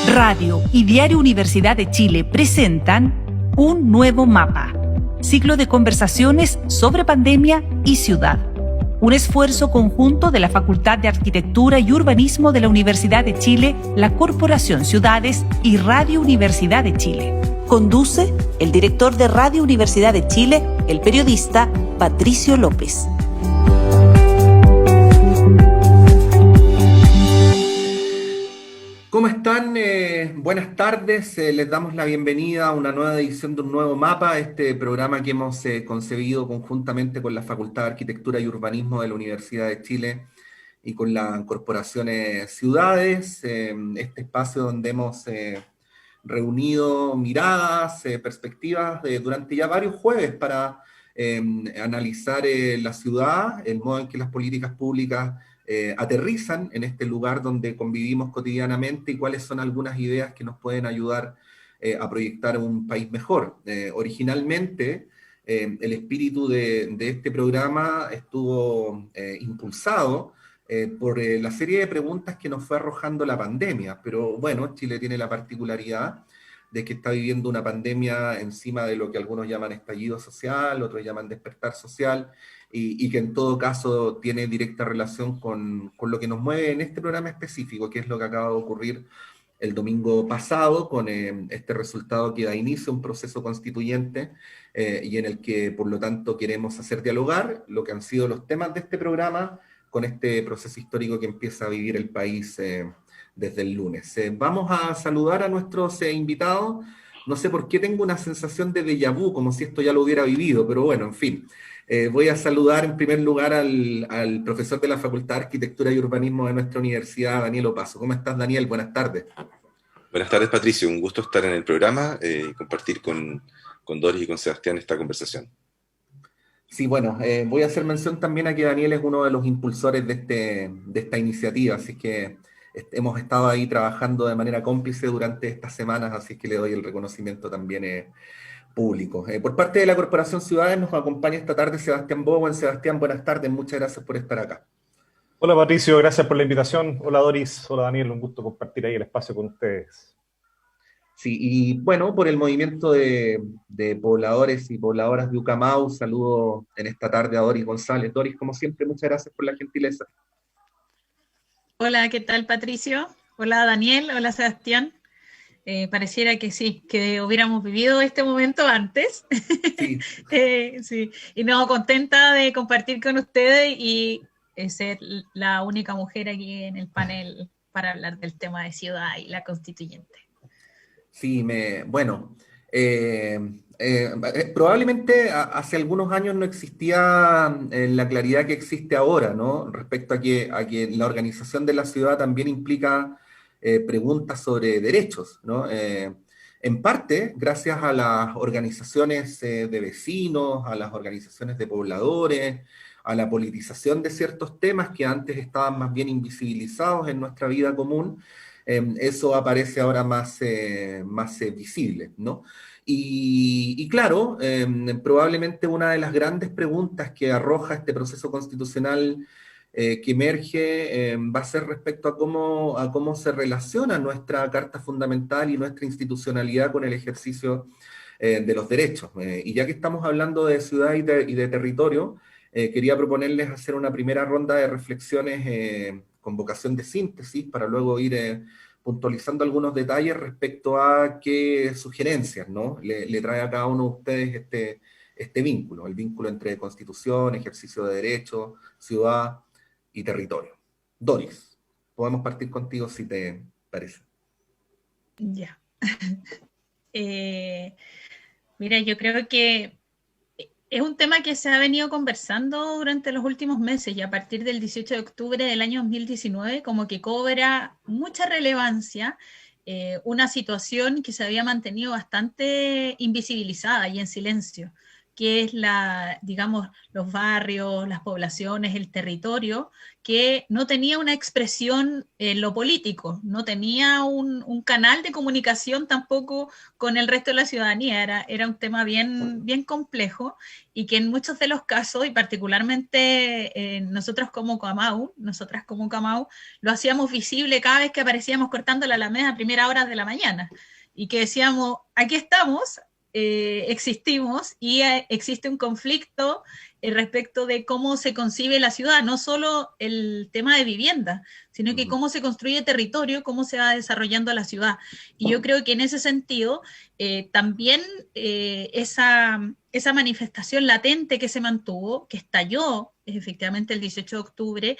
Radio y Diario Universidad de Chile presentan Un Nuevo Mapa, ciclo de conversaciones sobre pandemia y ciudad. Un esfuerzo conjunto de la Facultad de Arquitectura y Urbanismo de la Universidad de Chile, la Corporación Ciudades y Radio Universidad de Chile. Conduce el director de Radio Universidad de Chile, el periodista Patricio López. ¿Cómo están? Buenas tardes. Les damos la bienvenida a una nueva edición de Un Nuevo Mapa, este programa que hemos concebido conjuntamente con la Facultad de Arquitectura y Urbanismo de la Universidad de Chile y con la Corporación Ciudades, este espacio donde hemos reunido miradas, perspectivas durante ya varios jueves para analizar la ciudad, el modo en que las políticas públicas aterrizan en este lugar donde convivimos cotidianamente y cuáles son algunas ideas que nos pueden ayudar a proyectar un país mejor. Originalmente, el espíritu de este programa estuvo impulsado por la serie de preguntas que nos fue arrojando la pandemia, pero bueno, Chile tiene la particularidad de que está viviendo una pandemia encima de lo que algunos llaman estallido social, otros llaman despertar social, y que en todo caso tiene directa relación con lo que nos mueve en este programa específico, que es lo que acaba de ocurrir el domingo pasado, con este resultado que da inicio a un proceso constituyente y en el que, por lo tanto, queremos hacer dialogar lo que han sido los temas de este programa con este proceso histórico que empieza a vivir el país desde el lunes. Vamos a saludar a nuestros invitados. No sé por qué tengo una sensación de déjà vu, como si esto ya lo hubiera vivido, pero bueno, en fin. Voy a saludar en primer lugar al profesor de la Facultad de Arquitectura y Urbanismo de nuestra universidad, Daniel Opazo. ¿Cómo estás, Daniel? Buenas tardes. Buenas tardes, Patricio. Un gusto estar en el programa y compartir con Doris y con Sebastián esta conversación. Sí, bueno, voy a hacer mención también a que Daniel es uno de los impulsores de esta iniciativa, así que hemos estado ahí trabajando de manera cómplice durante estas semanas, así que le doy el reconocimiento también público. Por parte de la Corporación Ciudades nos acompaña esta tarde Sebastián Bowen. Sebastián, buenas tardes, muchas gracias por estar acá. Hola Patricio, gracias por la invitación. Hola Doris, hola Daniel, un gusto compartir ahí el espacio con ustedes. Sí, y bueno, por el movimiento de pobladores y pobladoras de Ucamau, saludo en esta tarde a Doris González. Doris, como siempre, muchas gracias por la gentileza. Hola, ¿qué tal Patricio? Hola Daniel, hola Sebastián. Pareciera que sí, que hubiéramos vivido este momento antes. Sí. Sí. Y no, contenta de compartir con ustedes y ser la única mujer aquí en el panel para hablar del tema de ciudad y la constituyente. Sí, probablemente hace algunos años no existía la claridad que existe ahora, ¿no? Respecto a que la organización de la ciudad también implica preguntas sobre derechos, ¿no? En parte, gracias a las organizaciones de vecinos, a las organizaciones de pobladores, a la politización de ciertos temas que antes estaban más bien invisibilizados en nuestra vida común, eso aparece ahora más visible, ¿no? Y claro, probablemente una de las grandes preguntas que arroja este proceso constitucional que emerge va a ser respecto a cómo se relaciona nuestra Carta Fundamental y nuestra institucionalidad con el ejercicio de los derechos. Y ya que estamos hablando de ciudad y de territorio, quería proponerles hacer una primera ronda de reflexiones con vocación de síntesis para luego ir puntualizando algunos detalles respecto a qué sugerencias, ¿no? le trae a cada uno de ustedes este vínculo, el vínculo entre constitución, ejercicio de derechos, ciudad y territorio. Doris, podemos partir contigo si te parece. Ya. Mira, yo creo que es un tema que se ha venido conversando durante los últimos meses y a partir del 18 de octubre del año 2019 como que cobra mucha relevancia una situación que se había mantenido bastante invisibilizada y en silencio, que es digamos, los barrios, las poblaciones, el territorio, que no tenía una expresión en lo político, no tenía un canal de comunicación tampoco con el resto de la ciudadanía, era un tema bien complejo, y que en muchos de los casos, y particularmente nosotras como Camau, lo hacíamos visible cada vez que aparecíamos cortando la Alameda a primeras horas de la mañana, y que decíamos, aquí estamos, existimos, y existe un conflicto respecto de cómo se concibe la ciudad, no solo el tema de vivienda, sino que cómo se construye territorio, cómo se va desarrollando la ciudad. Y yo creo que en ese sentido, también esa manifestación latente que se mantuvo, que estalló efectivamente el 18 de octubre,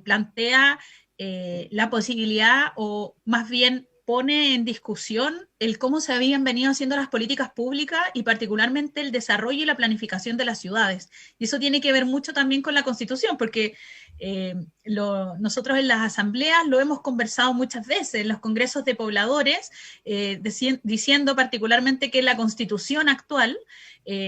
plantea la posibilidad, o más bien pone en discusión el cómo se habían venido haciendo las políticas públicas y particularmente el desarrollo y la planificación de las ciudades. Y eso tiene que ver mucho también con la Constitución, porque nosotros en las asambleas lo hemos conversado muchas veces, en los congresos de pobladores, diciendo particularmente que en la Constitución actual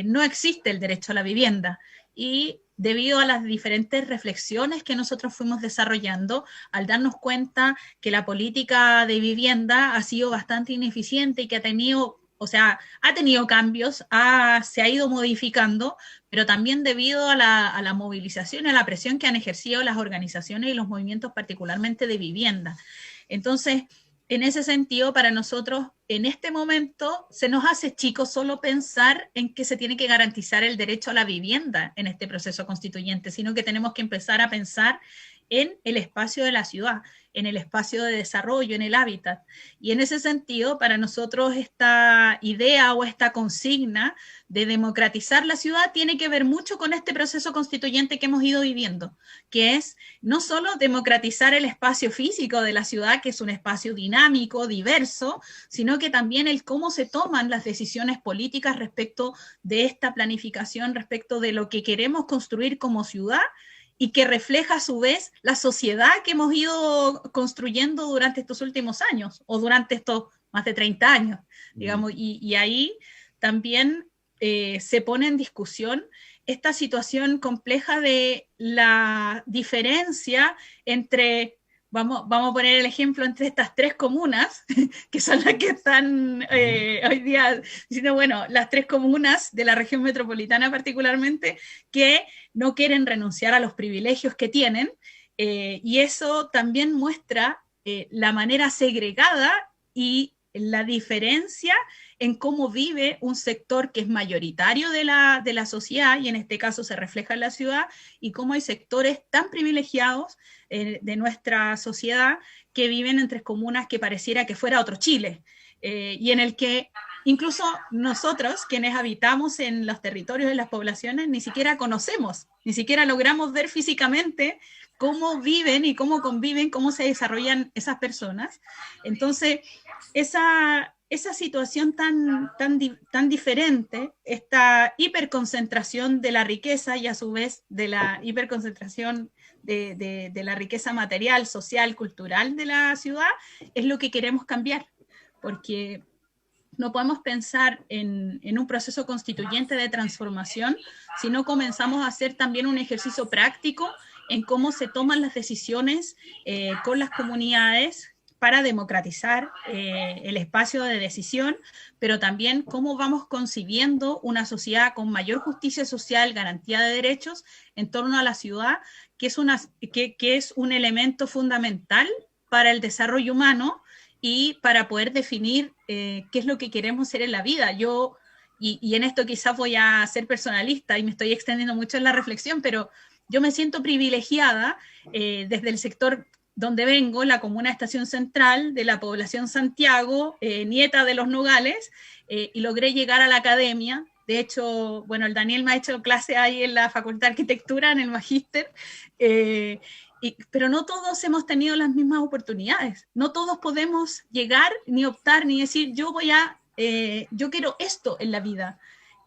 no existe el derecho a la vivienda. Y debido a las diferentes reflexiones que nosotros fuimos desarrollando, al darnos cuenta que la política de vivienda ha sido bastante ineficiente y que ha tenido cambios, se ha ido modificando, pero también debido a la movilización y a la presión que han ejercido las organizaciones y los movimientos particularmente de vivienda. Entonces, en ese sentido, para nosotros, en este momento, se nos hace chico solo pensar en que se tiene que garantizar el derecho a la vivienda en este proceso constituyente, sino que tenemos que empezar a pensar en el espacio de la ciudad, en el espacio de desarrollo, en el hábitat. Y en ese sentido, para nosotros esta idea o esta consigna de democratizar la ciudad tiene que ver mucho con este proceso constituyente que hemos ido viviendo, que es no solo democratizar el espacio físico de la ciudad, que es un espacio dinámico, diverso, sino que también el cómo se toman las decisiones políticas respecto de esta planificación, respecto de lo que queremos construir como ciudad, y que refleja a su vez la sociedad que hemos ido construyendo durante estos últimos años, o durante estos más de 30 años, digamos, y ahí también se pone en discusión esta situación compleja de la diferencia entre, vamos a poner el ejemplo, entre estas tres comunas, que son las que están hoy día diciendo, bueno, las tres comunas de la región metropolitana particularmente, que no quieren renunciar a los privilegios que tienen, y eso también muestra la manera segregada y la diferencia en cómo vive un sector que es mayoritario de la sociedad, y en este caso se refleja en la ciudad, y cómo hay sectores tan privilegiados de nuestra sociedad que viven en tres comunas que pareciera que fuera otro Chile, y en el que incluso nosotros, quienes habitamos en los territorios, en las poblaciones, ni siquiera conocemos, ni siquiera logramos ver físicamente cómo viven y cómo conviven, cómo se desarrollan esas personas. Entonces, esa situación tan diferente, esta hiperconcentración de la riqueza y a su vez de la hiperconcentración de la riqueza material, social, cultural de la ciudad, es lo que queremos cambiar, porque no podemos pensar en un proceso constituyente de transformación si no comenzamos a hacer también un ejercicio práctico en cómo se toman las decisiones con las comunidades para democratizar el espacio de decisión, pero también cómo vamos concibiendo una sociedad con mayor justicia social, garantía de derechos en torno a la ciudad, que es un elemento fundamental para el desarrollo humano y para poder definir qué es lo que queremos ser en la vida. Y en esto quizás voy a ser personalista y me estoy extendiendo mucho en la reflexión, pero yo me siento privilegiada desde el sector donde vengo, la comuna de Estación Central, de la población Santiago, nieta de los Nogales, y logré llegar a la academia. De hecho, bueno, el Daniel me ha hecho clase ahí en la Facultad de Arquitectura, en el Magíster, pero no todos hemos tenido las mismas oportunidades. No todos podemos llegar, ni optar, ni decir, yo quiero esto en la vida.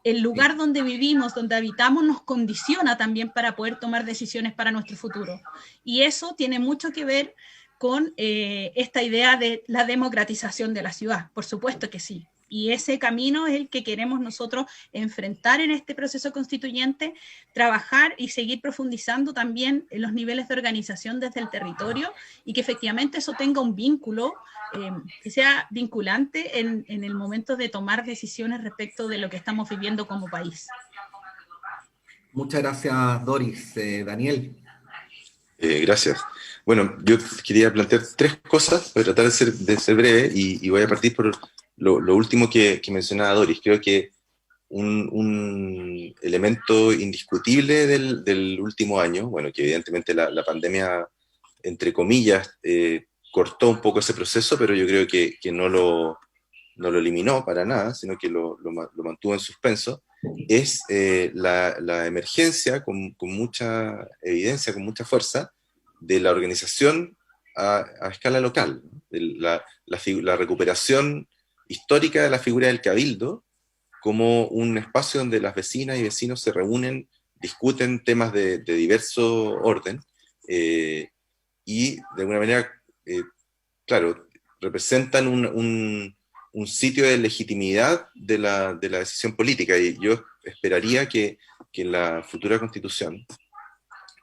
El lugar donde vivimos, donde habitamos, nos condiciona también para poder tomar decisiones para nuestro futuro. Y eso tiene mucho que ver con esta idea de la democratización de la ciudad. Por supuesto que sí. y ese camino es el que queremos nosotros enfrentar en este proceso constituyente, trabajar y seguir profundizando también en los niveles de organización desde el territorio y que efectivamente eso tenga un vínculo, que sea vinculante en el momento de tomar decisiones respecto de lo que estamos viviendo como país. Muchas gracias, Doris. Daniel. Gracias. Bueno, yo quería plantear tres cosas, voy a tratar de ser breve y voy a partir por lo último que mencionaba Doris. Creo que un elemento indiscutible del último año, bueno, que evidentemente la pandemia, entre comillas, cortó un poco ese proceso, pero yo creo que no lo eliminó para nada, sino que lo mantuvo en suspenso, es la emergencia con mucha evidencia, con mucha fuerza, de la organización a escala local, ¿no? La recuperación histórica de la figura del cabildo como un espacio donde las vecinas y vecinos se reúnen, discuten temas de diverso orden, y de alguna manera, claro, representan un sitio de legitimidad de la decisión política, y yo esperaría que en la futura constitución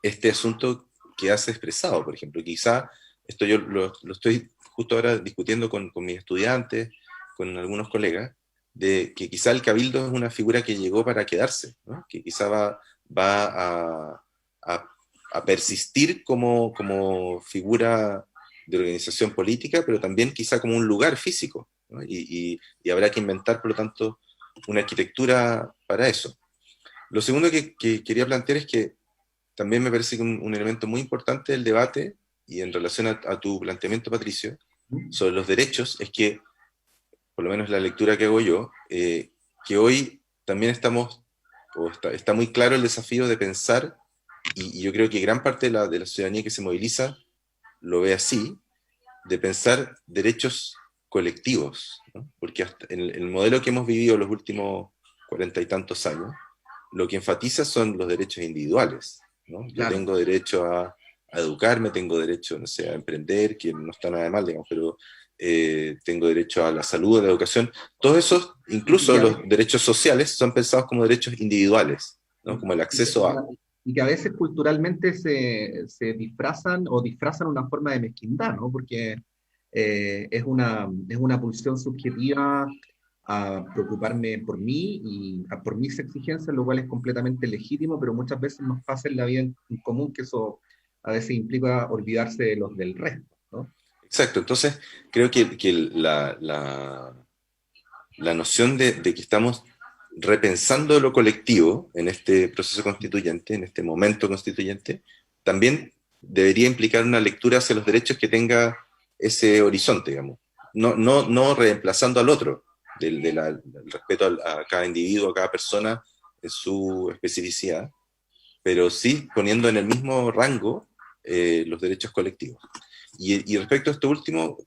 este asunto quedase expresado. Por ejemplo, quizá, esto yo lo estoy justo ahora discutiendo con mis estudiantes, con algunos colegas, de que quizá el cabildo es una figura que llegó para quedarse, ¿no? Que quizá va a persistir como figura de organización política, pero también quizá como un lugar físico, ¿no? Y habrá que inventar, por lo tanto, una arquitectura para eso. Lo segundo que quería plantear es que también me parece que un elemento muy importante del debate, y en relación a tu planteamiento, Patricio, sobre los derechos, es que, por lo menos la lectura que hago yo, que hoy también está muy claro el desafío de pensar, y yo creo que gran parte de la ciudadanía que se moviliza lo ve así, de pensar derechos colectivos, ¿no? Porque hasta en el modelo que hemos vivido los últimos 40 y tantos años, lo que enfatiza son los derechos individuales, ¿no? Claro. Yo tengo derecho a educarme, tengo derecho, no sé, a emprender, que no está nada de mal, digamos, pero tengo derecho a la salud, a la educación. Todos esos, incluso los derechos sociales, son pensados como derechos individuales, ¿no? Como el acceso a... Y que a veces culturalmente se disfrazan una forma de mezquindad, ¿no? Porque es una pulsión subjetiva a preocuparme por mí y por mis exigencias, lo cual es completamente legítimo, pero muchas veces nos pasa en la vida en común que eso a veces implica olvidarse de los del resto, ¿no? Exacto, entonces creo que la noción de que estamos repensando lo colectivo en este proceso constituyente, en este momento constituyente, también debería implicar una lectura hacia los derechos que tenga ese horizonte, digamos. No reemplazando al otro, del respeto a cada individuo, a cada persona en su especificidad, pero sí poniendo en el mismo rango los derechos colectivos. Y respecto a esto último,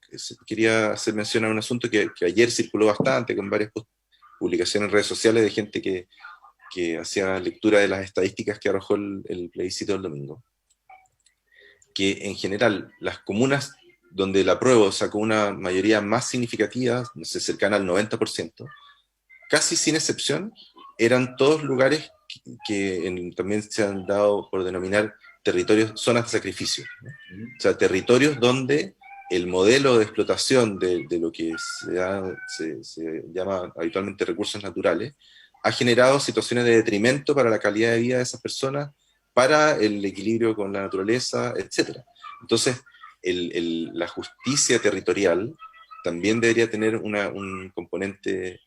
quería hacer mención a un asunto que ayer circuló bastante con varias publicaciones en redes sociales de gente que hacía lectura de las estadísticas que arrojó el plebiscito del domingo. Que en general las comunas donde el apruebo sacó una mayoría más significativa, no sé, cercana al 90%, casi sin excepción, eran todos lugares que también se han dado por denominar territorios, zonas de sacrificio, ¿no? O sea, territorios donde el modelo de explotación de lo que se llama habitualmente recursos naturales ha generado situaciones de detrimento para la calidad de vida de esas personas, para el equilibrio con la naturaleza, etc. Entonces, la justicia territorial también debería tener un componente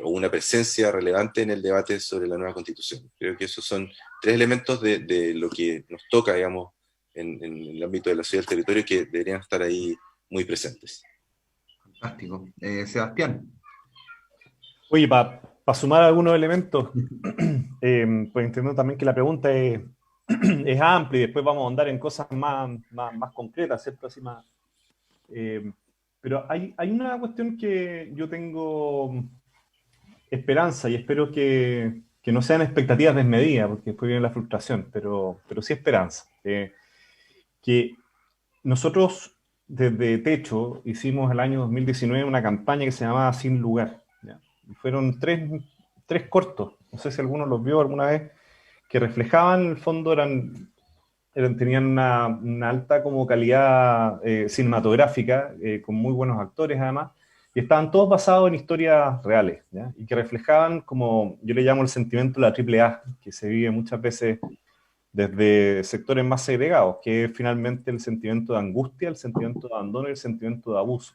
o una presencia relevante en el debate sobre la nueva Constitución. Creo que esos son tres elementos de lo que nos toca, digamos, en el ámbito de la ciudad y del territorio, que deberían estar ahí muy presentes. Fantástico. Sebastián. Oye, para sumar algunos elementos, pues entiendo también que la pregunta es amplia y después vamos a andar en cosas más concretas, ¿cierto? Así más, pero hay una cuestión que yo tengo esperanza y espero que no sean expectativas desmedidas, porque después viene la frustración, pero sí esperanza. Que nosotros desde Techo hicimos el año 2019 una campaña que se llamaba Sin Lugar, ¿ya? Fueron tres cortos, no sé si alguno los vio alguna vez, que reflejaban, en el fondo, tenían una alta como calidad cinematográfica, con muy buenos actores además, y estaban todos basados en historias reales, ¿ya? Y que reflejaban, como yo le llamo, el sentimiento de la triple A, que se vive muchas veces desde sectores más segregados, que es finalmente el sentimiento de angustia, el sentimiento de abandono y el sentimiento de abuso.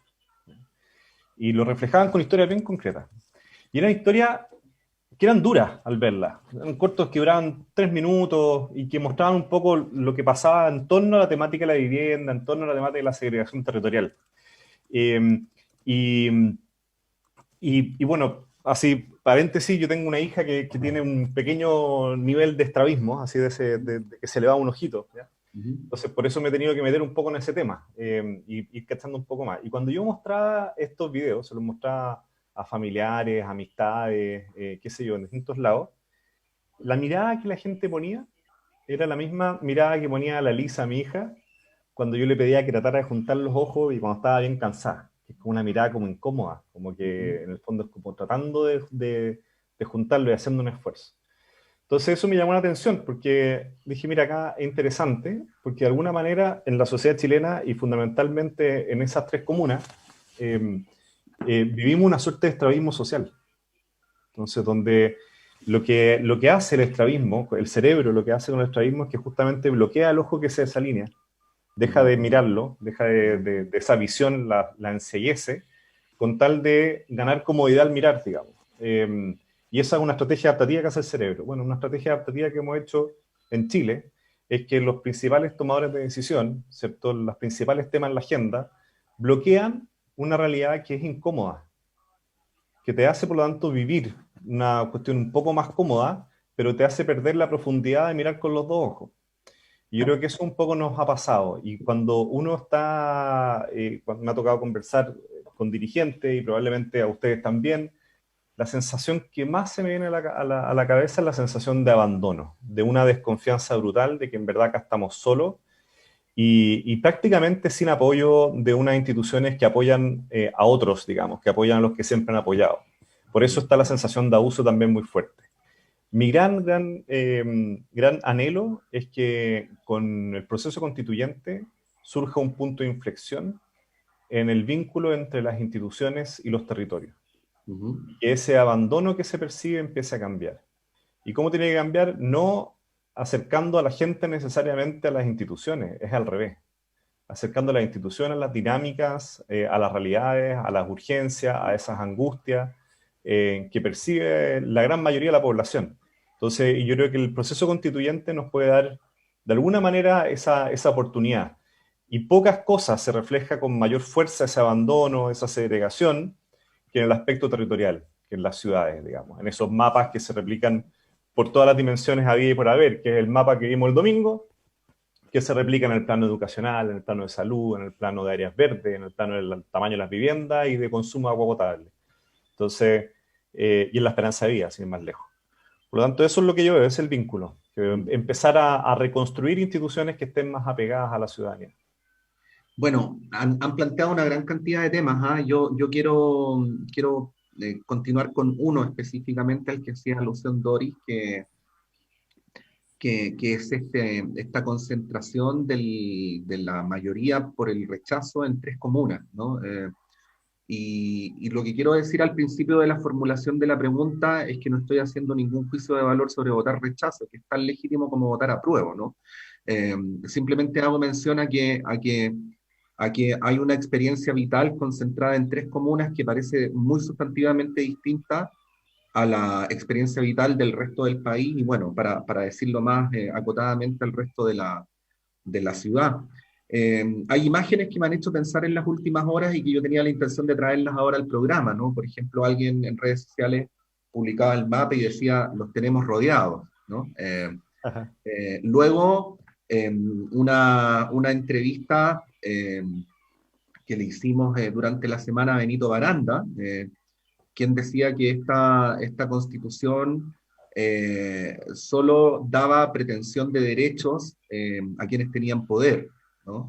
Y lo reflejaban con historias bien concretas. Y eran historias que eran duras al verlas. Eran cortos que duraban 3 minutos y que mostraban un poco lo que pasaba en torno a la temática de la vivienda, en torno a la temática de la segregación territorial. Y bueno, así, paréntesis, yo tengo una hija que tiene un pequeño nivel de estrabismo, así de que se le va un ojito, ¿ya? Entonces, por eso me he tenido que meter un poco en ese tema, y ir cachando un poco más. Y cuando yo mostraba estos videos, se los mostraba a familiares, amistades, qué sé yo, en distintos lados, la mirada que la gente ponía era la misma mirada que ponía la Lisa, mi hija, cuando yo le pedía que tratara de juntar los ojos y cuando estaba bien cansada, que es como una mirada como incómoda, como que en el fondo es como tratando de juntarlo y haciendo un esfuerzo. Entonces eso me llamó la atención porque dije, mira, acá es interesante, porque de alguna manera en la sociedad chilena y fundamentalmente en esas 3 comunas, vivimos una suerte de estrabismo social. Entonces, donde lo que hace el estrabismo, el cerebro lo que hace con el estrabismo es que justamente bloquea el ojo que se desalinea, deja de mirarlo, deja de esa visión, la enceguece, con tal de ganar comodidad al mirar, digamos. Y esa es una estrategia adaptativa que hace el cerebro. Bueno, una estrategia adaptativa que hemos hecho en Chile es que los principales tomadores de decisión, ¿cierto?, los principales temas en la agenda, bloquean una realidad que es incómoda, que te hace, por lo tanto, vivir una cuestión un poco más cómoda, pero te hace perder la profundidad de mirar con los 2 ojos. Y yo creo que eso un poco nos ha pasado. Y cuando uno está, cuando me ha tocado conversar con dirigentes, y probablemente a ustedes también, la sensación que más se me viene a la cabeza es la sensación de abandono, de una desconfianza brutal, de que en verdad acá estamos solos, y prácticamente sin apoyo de unas instituciones que apoyan a otros, digamos, que apoyan a los que siempre han apoyado. Por eso está la sensación de abuso también muy fuerte. Mi gran anhelo es que con el proceso constituyente surja un punto de inflexión en el vínculo entre las instituciones y los territorios. Y que ese abandono que se percibe empiece a cambiar. ¿Y cómo tiene que cambiar? No acercando a la gente necesariamente a las instituciones, es al revés. Acercando a las instituciones, a las dinámicas, a las realidades, a las urgencias, a esas angustias que percibe la gran mayoría de la población. Entonces, yo creo que el proceso constituyente nos puede dar, de alguna manera, esa oportunidad. Y pocas cosas se refleja con mayor fuerza ese abandono, esa segregación, que en el aspecto territorial, que en las ciudades, digamos, en esos mapas que se replican por todas las dimensiones habidas y por haber, que es el mapa que vimos el domingo, que se replica en el plano educacional, en el plano de salud, en el plano de áreas verdes, en el plano del tamaño de las viviendas y de consumo de agua potable. Entonces, y en la esperanza de vida, sin ir más lejos. Por lo tanto, eso es lo que yo veo, es el vínculo, empezar a reconstruir instituciones que estén más apegadas a la ciudadanía. Bueno, han planteado una gran cantidad de temas, ¿ah? Yo quiero continuar con uno específicamente al que hacía alusión Doris, que es esta concentración de la mayoría por el rechazo en 3 comunas, ¿no? Y lo que quiero decir al principio de la formulación de la pregunta es que no estoy haciendo ningún juicio de valor sobre votar rechazo, que es tan legítimo como votar apruebo, ¿no? Simplemente hago mención a que hay una experiencia vital concentrada en 3 comunas que parece muy sustantivamente distinta a la experiencia vital del resto del país y, bueno, para decirlo más acotadamente, al resto de la ciudad. Hay imágenes que me han hecho pensar en las últimas horas y que yo tenía la intención de traerlas ahora al programa, ¿no? Por ejemplo, alguien en redes sociales publicaba el mapa y decía, los tenemos rodeados, ¿no? Luego, una entrevista que le hicimos durante la semana a Benito Baranda, quien decía que esta constitución solo daba pretensión de derechos a quienes tenían poder, ¿no?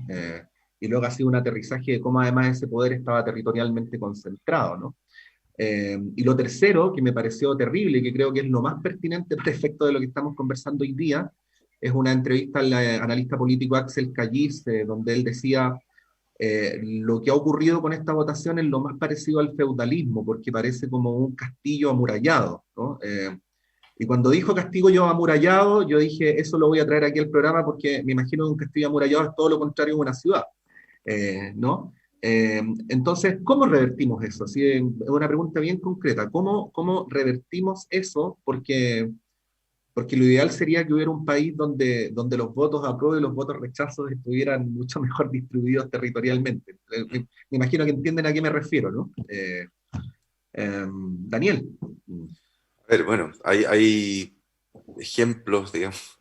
Y luego ha sido un aterrizaje de cómo además ese poder estaba territorialmente concentrado, ¿no? Y lo tercero, que me pareció terrible y que creo que es lo más pertinente respecto de lo que estamos conversando hoy día, es una entrevista al analista político Axel Callis, donde él decía, lo que ha ocurrido con esta votación es lo más parecido al feudalismo, porque parece como un castillo amurallado, ¿no? Y cuando dijo castillo amurallado, yo dije, eso lo voy a traer aquí al programa porque me imagino que un castillo amurallado es todo lo contrario de una ciudad, ¿no? Entonces, ¿cómo revertimos eso? Así, es una pregunta bien concreta. ¿Cómo revertimos eso? Porque lo ideal sería que hubiera un país donde los votos apruebo y los votos rechazos estuvieran mucho mejor distribuidos territorialmente. Me imagino que entienden a qué me refiero, ¿no? Daniel. A ver, bueno, hay ejemplos, digamos,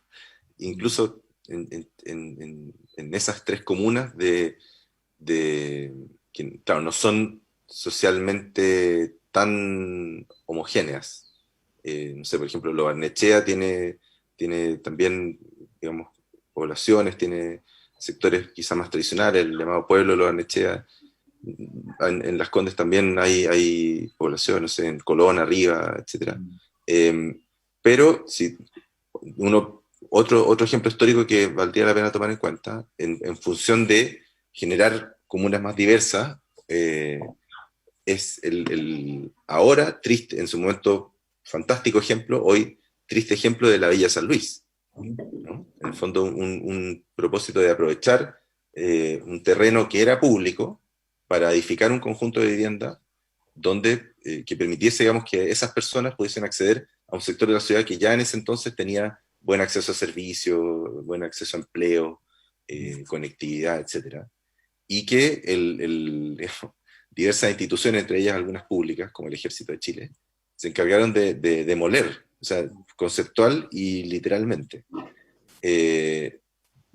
incluso en esas tres comunas que, claro, no son socialmente tan homogéneas. No sé, por ejemplo, Lo Barnechea tiene también, digamos, poblaciones, tiene sectores quizás más tradicionales, el llamado pueblo de Lo Barnechea. En Las Condes también hay poblaciones, no sé, en Colón, arriba, etc. Pero si otro ejemplo histórico que valdría la pena tomar en cuenta, en función de generar comunas más diversas, es el ahora triste, en su momento fantástico ejemplo, hoy triste ejemplo de la Villa San Luis, ¿no? En el fondo un propósito de aprovechar un terreno que era público para edificar un conjunto de viviendas donde, que permitiese, digamos, que esas personas pudiesen acceder a un sector de la ciudad que ya en ese entonces tenía buen acceso a servicios, buen acceso a empleo, conectividad, etc. Y que diversas instituciones, entre ellas algunas públicas, como el Ejército de Chile, se encargaron de demoler, o sea, conceptual y literalmente. De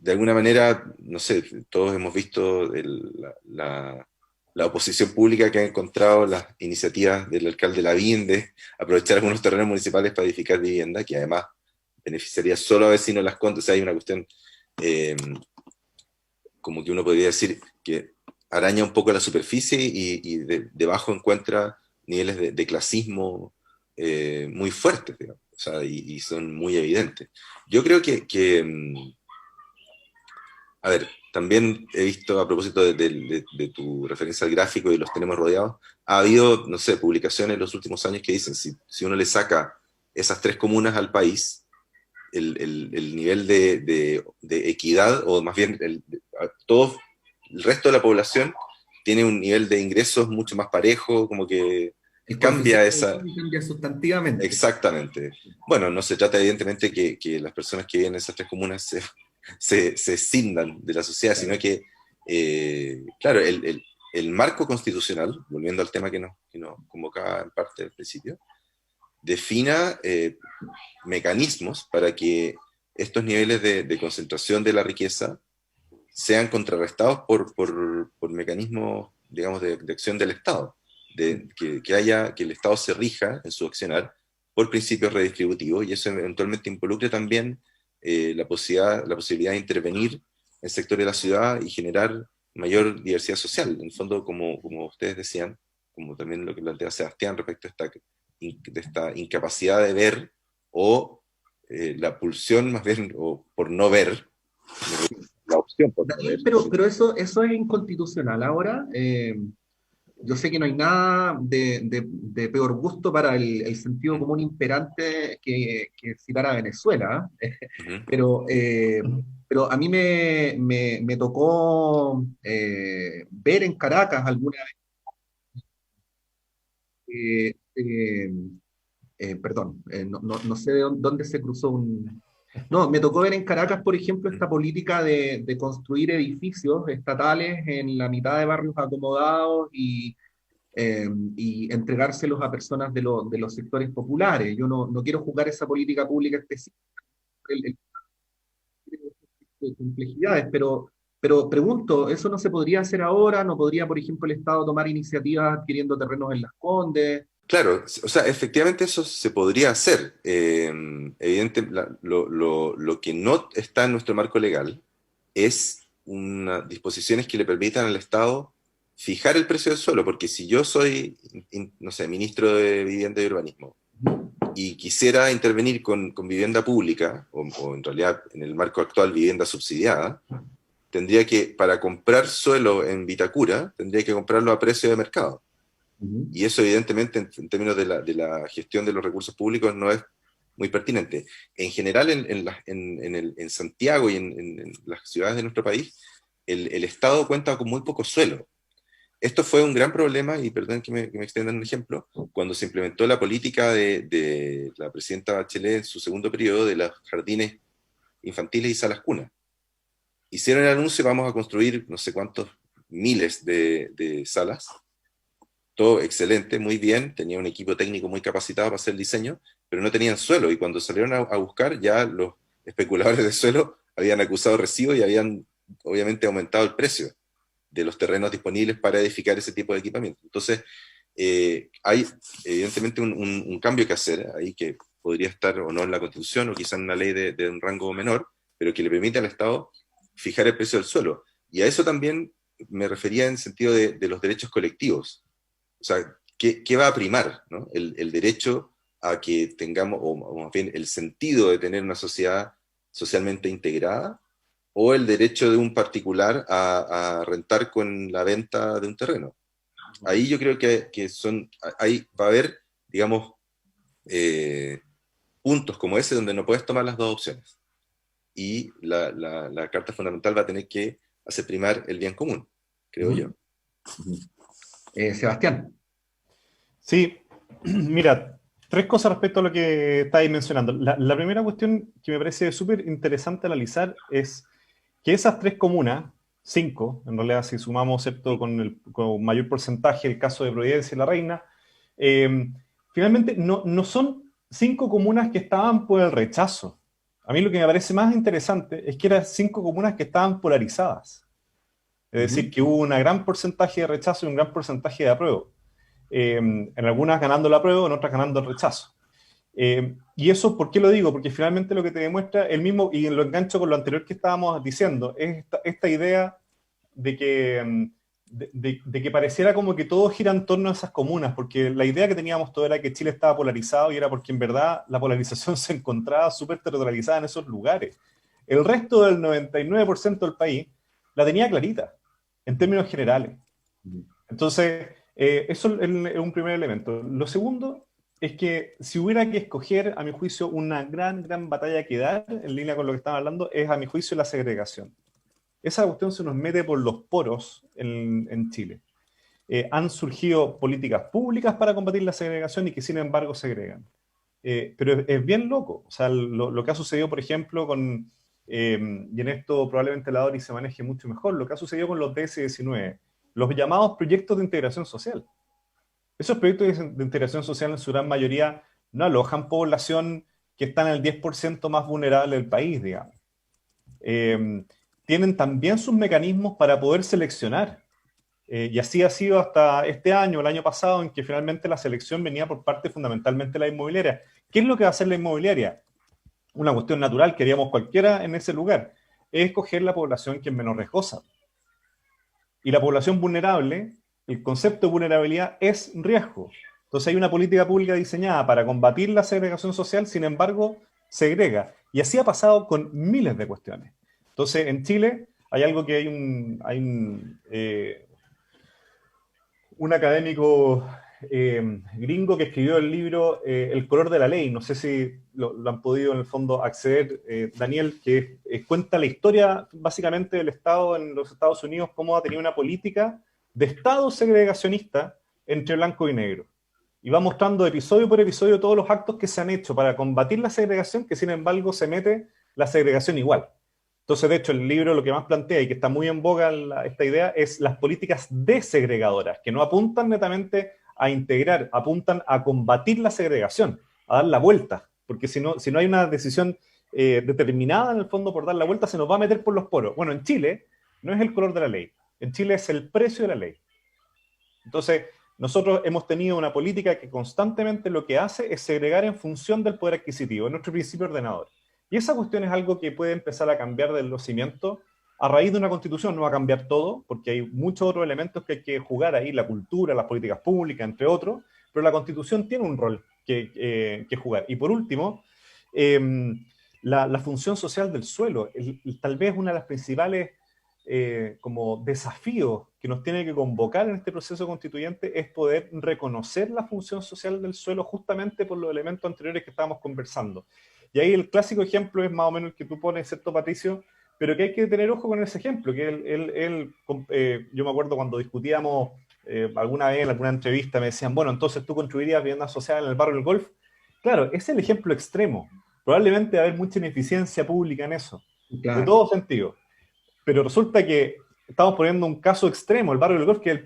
alguna manera, no sé, todos hemos visto la oposición pública que ha encontrado las iniciativas del alcalde Lavín de aprovechar algunos terrenos municipales para edificar vivienda, que además beneficiaría solo a vecinos de Las Condes. O sea, hay una cuestión, como que uno podría decir, que araña un poco la superficie y debajo encuentra niveles de clasismo muy fuertes, digamos, o sea, y son muy evidentes. Yo creo que a ver, también he visto, a propósito de tu referencia al gráfico y los tenemos rodeados, ha habido, no sé, publicaciones en los últimos años que dicen, si uno le saca esas tres comunas al país, el nivel de equidad, o más bien todo el resto de la población tiene un nivel de ingresos mucho más parejo, como que cambia esa... Cambia sustantivamente. Exactamente. Bueno, no se trata evidentemente que las personas que viven en esas tres comunas se escindan de la sociedad, sino que, claro, el marco constitucional, volviendo al tema que nos convocaba en parte al principio, defina mecanismos para que estos niveles de concentración de la riqueza sean contrarrestados por mecanismos, digamos, de acción del Estado, que el Estado se rija en su accionar por principios redistributivos, y eso eventualmente involucre también la posibilidad de intervenir en sectores de la ciudad y generar mayor diversidad social. En el fondo, como ustedes decían, como también lo que plantea Sebastián respecto a esta incapacidad de ver, o la pulsión más bien, o por no ver, la opción por no ver. Pero eso es inconstitucional. Ahora, yo sé que no hay nada de peor gusto para el sentido común imperante que citar a Venezuela, pero a mí me tocó ver en Caracas alguna vez, perdón, no sé dónde se cruzó un... No, me tocó ver en Caracas, por ejemplo, esta política de construir edificios estatales en la mitad de barrios acomodados y entregárselos a personas de los sectores populares. Yo no quiero juzgar esa política pública específica de complejidades, pero pregunto, ¿eso no se podría hacer ahora? ¿No podría, por ejemplo, el Estado tomar iniciativas adquiriendo terrenos en Las Condes? Claro, o sea, efectivamente eso se podría hacer. Evidente, lo que no está en nuestro marco legal es unas disposiciones que le permitan al Estado fijar el precio del suelo, porque si yo soy, no sé, ministro de Vivienda y Urbanismo, y quisiera intervenir con vivienda pública, o en realidad en el marco actual vivienda subsidiada, tendría que, para comprar suelo en Vitacura, tendría que comprarlo a precio de mercado. Y eso evidentemente en términos de la gestión de los recursos públicos no es muy pertinente. En general en Santiago y en las ciudades de nuestro país, el Estado cuenta con muy poco suelo. Esto fue un gran problema, y perdón que me extienda en un ejemplo, cuando se implementó la política de la presidenta Bachelet en su segundo periodo de los jardines infantiles y salas cunas. Hicieron el anuncio, vamos a construir no sé cuántos miles de salas, todo excelente, muy bien, tenía un equipo técnico muy capacitado para hacer el diseño, pero no tenían suelo, y cuando salieron a buscar, ya los especuladores de suelo habían acusado recibo y habían obviamente aumentado el precio de los terrenos disponibles para edificar ese tipo de equipamiento. Entonces, hay evidentemente un cambio que hacer ahí, que podría estar o no en la Constitución, o quizá en una ley de un rango menor, pero que le permite al Estado fijar el precio del suelo. Y a eso también me refería en sentido de los derechos colectivos. O sea, ¿qué va a primar, ¿no? El derecho a que tengamos, o más bien el sentido de tener una sociedad socialmente integrada, o el derecho de un particular a rentar con la venta de un terreno. Ahí yo creo que ahí va a haber, digamos, puntos como ese donde no puedes tomar las dos opciones. Y la Carta Fundamental va a tener que hacer primar el bien común, creo yo. Sebastián. Sí, mira, tres cosas respecto a lo que estáis mencionando. La primera cuestión que me parece súper interesante analizar es que esas tres comunas, 5, en realidad si sumamos, ¿cierto?, con mayor porcentaje el caso de Providencia y La Reina, finalmente no son 5 comunas que estaban por el rechazo. A mí lo que me parece más interesante es que eran 5 comunas que estaban polarizadas. Es decir, que hubo un gran porcentaje de rechazo y un gran porcentaje de apruebo. En algunas ganando el apruebo, en otras ganando el rechazo. Y eso, ¿por qué lo digo? Porque finalmente lo que te demuestra el mismo, y lo engancho con lo anterior que estábamos diciendo, es esta idea de que pareciera como que todo gira en torno a esas comunas, porque la idea que teníamos todo era que Chile estaba polarizado, y era porque en verdad la polarización se encontraba súper territorializada en esos lugares. El resto del 99% del país la tenía clarita, en términos generales. Entonces, eso es un primer elemento. Lo segundo es que si hubiera que escoger, a mi juicio, una gran batalla que dar, en línea con lo que estaba hablando, es, a mi juicio, la segregación. Esa cuestión se nos mete por los poros en Chile. Han surgido políticas públicas para combatir la segregación y que, sin embargo, segregan. Pero es bien loco. O sea, lo que ha sucedido, por ejemplo, y en esto probablemente la DORI se maneje mucho mejor, lo que ha sucedido con los DS-19, los llamados proyectos de integración social. Esos proyectos de integración social en su gran mayoría no alojan población que está en el 10% más vulnerable del país, digamos. Tienen también sus mecanismos para poder seleccionar. Y así ha sido hasta este año, el año pasado, en que finalmente la selección venía por parte fundamentalmente de la inmobiliaria. ¿Qué es lo que va a hacer la inmobiliaria? Una cuestión natural que haríamos cualquiera en ese lugar, es escoger la población que es menos riesgosa. Y la población vulnerable, el concepto de vulnerabilidad es riesgo. Entonces hay una política pública diseñada para combatir la segregación social, sin embargo, segrega. Y así ha pasado con miles de cuestiones. Entonces, en Chile hay algo que un académico gringo que escribió el libro El color de la ley. No sé si lo han podido en el fondo acceder, Daniel, que cuenta la historia básicamente del Estado en los Estados Unidos, cómo ha tenido una política de Estado segregacionista entre blanco y negro. Y va mostrando episodio por episodio todos los actos que se han hecho para combatir la segregación, que sin embargo se mete la segregación igual. Entonces, de hecho, el libro lo que más plantea, y que está muy en boga esta idea, es las políticas desegregadoras, que no apuntan netamente a integrar, apuntan a combatir la segregación, a dar la vuelta, porque si no hay una decisión determinada en el fondo por dar la vuelta, se nos va a meter por los poros. Bueno, en Chile no es el color de la ley, en Chile es el precio de la ley. Entonces, nosotros hemos tenido una política que constantemente lo que hace es segregar en función del poder adquisitivo, es nuestro principio ordenador. Y esa cuestión es algo que puede empezar a cambiar de los cimientos a raíz de una constitución no va a cambiar todo, porque hay muchos otros elementos que hay que jugar ahí, la cultura, las políticas públicas, entre otros, pero la constitución tiene un rol que jugar. Y por último, la función social del suelo, tal vez una de las principales como desafíos que nos tiene que convocar en este proceso constituyente es poder reconocer la función social del suelo justamente por los elementos anteriores que estábamos conversando. Y ahí el clásico ejemplo es más o menos el que tú pones, ¿cierto, Patricio? Pero que hay que tener ojo con ese ejemplo, que yo me acuerdo cuando discutíamos alguna vez en alguna entrevista, me decían, bueno, entonces tú construirías vivienda social en el barrio del Golf. Claro, es el ejemplo extremo. Probablemente va a haber mucha ineficiencia pública en eso, Claro. de todo sentido. Pero resulta que estamos poniendo un caso extremo, el barrio del Golf, que es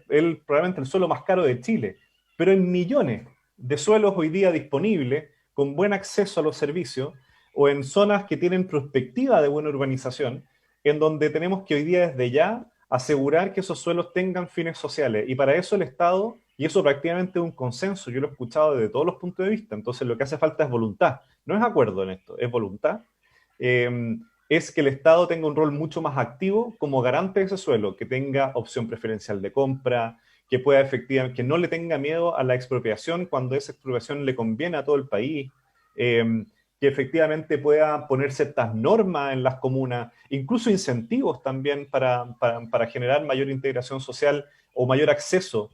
probablemente el suelo más caro de Chile, pero hay millones de suelos hoy día disponibles, con buen acceso a los servicios, o en zonas que tienen perspectiva de buena urbanización, en donde tenemos que hoy día desde ya asegurar que esos suelos tengan fines sociales. Y para eso el Estado, y eso prácticamente es un consenso, yo lo he escuchado desde todos los puntos de vista, entonces lo que hace falta es voluntad. No es acuerdo en esto, es voluntad. Es que el Estado tenga un rol mucho más activo como garante de ese suelo, que tenga opción preferencial de compra, que pueda efectivamente, que no le tenga miedo a la expropiación cuando esa expropiación le conviene a todo el país, que efectivamente pueda poner ciertas normas en las comunas, incluso incentivos también para generar mayor integración social o mayor acceso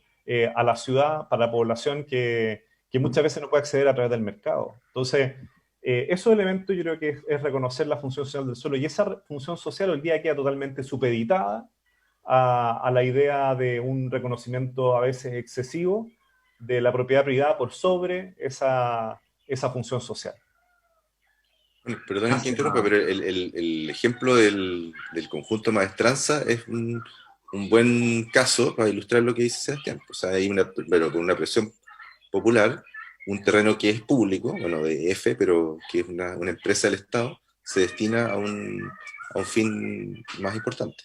a la ciudad para la población que muchas veces no puede acceder a través del mercado. Entonces, esos elementos yo creo que es reconocer la función social del suelo, y esa función social hoy día queda totalmente supeditada a la idea de un reconocimiento a veces excesivo de la propiedad privada por sobre esa función social. Bueno, perdón que interrumpa, pero el ejemplo del conjunto Maestranza es un buen caso para ilustrar lo que dice Sebastián. O sea, hay pero con una presión popular, un terreno que es público, bueno, de EFE, pero que es una empresa del Estado, se destina a un fin más importante.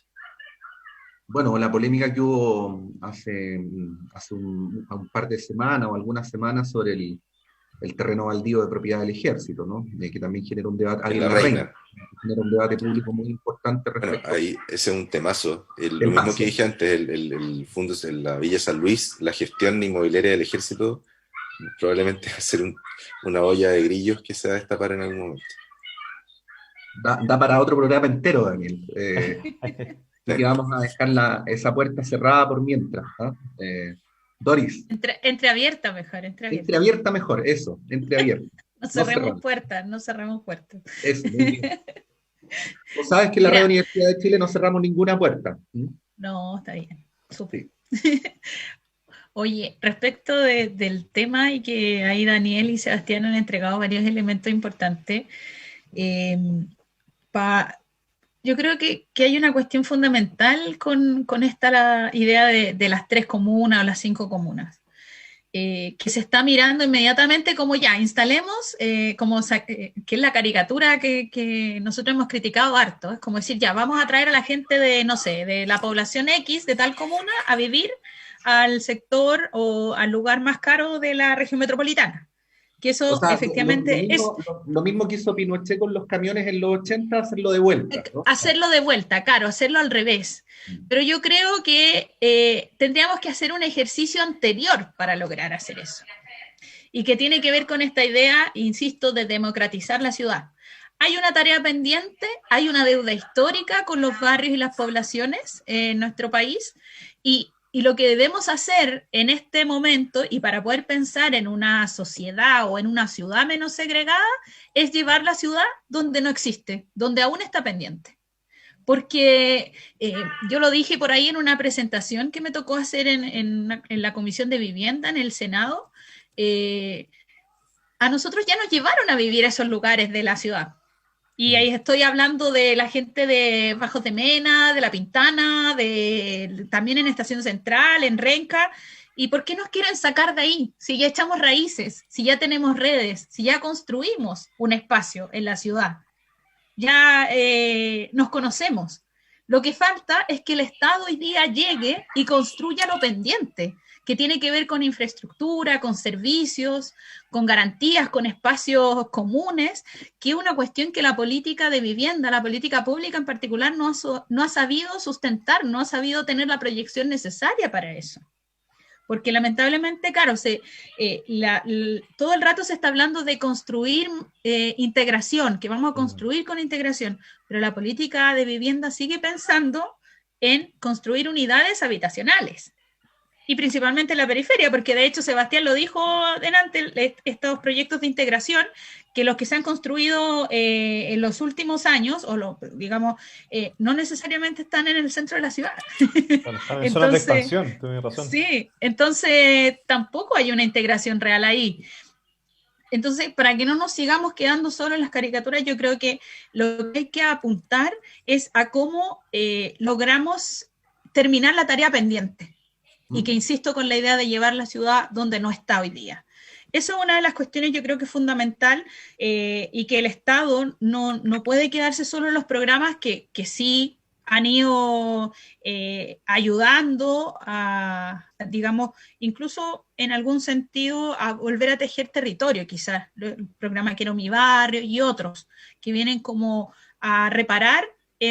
Bueno, la polémica que hubo hace un par de semanas o algunas semanas sobre el terreno baldío de propiedad del ejército, ¿no? Que también genera un debate, genera un debate público muy importante respecto. Bueno, ahí ese es un temazo. Lo mismo que dije antes, el fondo en la Villa San Luis, la gestión inmobiliaria del ejército probablemente va a ser una olla de grillos que se va a destapar en algún momento. Da para otro programa entero, Daniel. Que vamos a dejar esa puerta cerrada por mientras, ¿no? Doris. Entreabierta mejor, entreabierta. Entreabierta mejor, eso, entreabierta. No cerremos puertas, no cerremos puertas. Eso, muy bien. Vos sabes que en la Red Universidad de Chile no cerramos ninguna puerta. No, está bien, súper. Sí. Oye, respecto del tema, y que ahí Daniel y Sebastián han entregado varios elementos importantes, yo creo que hay una cuestión fundamental con la idea de las 3 comunas o las 5 comunas, que se está mirando inmediatamente como ya, instalemos, que es la caricatura que nosotros hemos criticado harto, es como decir, ya, vamos a traer a la gente de, no sé, de la población X de tal comuna a vivir al sector o al lugar más caro de la región metropolitana. Que eso, o sea, efectivamente lo mismo que hizo Pinochet con los camiones en los 80, hacerlo de vuelta, ¿no? Hacerlo de vuelta, claro, hacerlo al revés. Pero yo creo que tendríamos que hacer un ejercicio anterior para lograr hacer eso. Y que tiene que ver con esta idea, insisto, de democratizar la ciudad. Hay una tarea pendiente, hay una deuda histórica con los barrios y las poblaciones en nuestro país, y lo que debemos hacer en este momento, y para poder pensar en una sociedad o en una ciudad menos segregada, es llevar la ciudad donde no existe, donde aún está pendiente. Porque yo lo dije por ahí en una presentación que me tocó hacer en la Comisión de Vivienda en el Senado, a nosotros ya nos llevaron a vivir a esos lugares de la ciudad. Y ahí estoy hablando de la gente de Bajos de Mena, de La Pintana, también en Estación Central, en Renca. ¿Y por qué nos quieren sacar de ahí? Si ya echamos raíces, si ya tenemos redes, si ya construimos un espacio en la ciudad, ya nos conocemos. Lo que falta es que el Estado hoy día llegue y construya lo pendiente, que tiene que ver con infraestructura, con servicios, con garantías, con espacios comunes, que es una cuestión que la política de vivienda, la política pública en particular, no ha sabido sustentar, no ha sabido tener la proyección necesaria para eso. Porque lamentablemente, claro, todo el rato se está hablando de construir integración, que vamos a construir con integración, pero la política de vivienda sigue pensando en construir unidades habitacionales, y principalmente en la periferia, porque de hecho Sebastián lo dijo delante, estos proyectos de integración, que los que se han construido en los últimos años, digamos, no necesariamente están en el centro de la ciudad. Bueno, están en zonas de expansión, tienes razón. Sí, entonces tampoco hay una integración real ahí. Entonces, para que no nos sigamos quedando solo en las caricaturas, yo creo que lo que hay que apuntar es a cómo logramos terminar la tarea pendiente. Y que insisto con la idea de llevar la ciudad donde no está hoy día. Eso es una de las cuestiones, yo creo que es fundamental, y que el Estado no puede quedarse solo en los programas que sí han ido ayudando a, digamos, incluso en algún sentido a volver a tejer territorio, quizás, el programa Quiero mi barrio y otros, que vienen como a reparar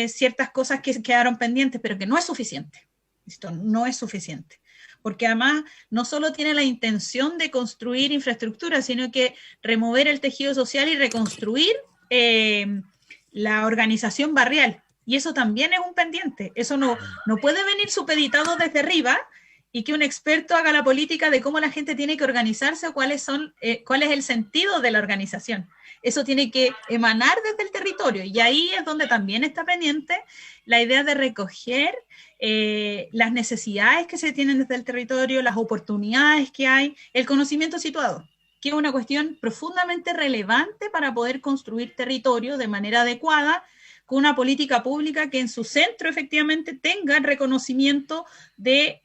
ciertas cosas que quedaron pendientes, pero que no es suficiente. Esto no es suficiente. Porque además no solo tiene la intención de construir infraestructura, sino que remover el tejido social y reconstruir la organización barrial. Y eso también es un pendiente. Eso no puede venir supeditado desde arriba y que un experto haga la política de cómo la gente tiene que organizarse o cuál es el sentido de la organización. Eso tiene que emanar desde el territorio. Y ahí es donde también está pendiente la idea de recoger las necesidades que se tienen desde el territorio, las oportunidades que hay, el conocimiento situado, que es una cuestión profundamente relevante para poder construir territorio de manera adecuada, con una política pública que en su centro efectivamente tenga el reconocimiento de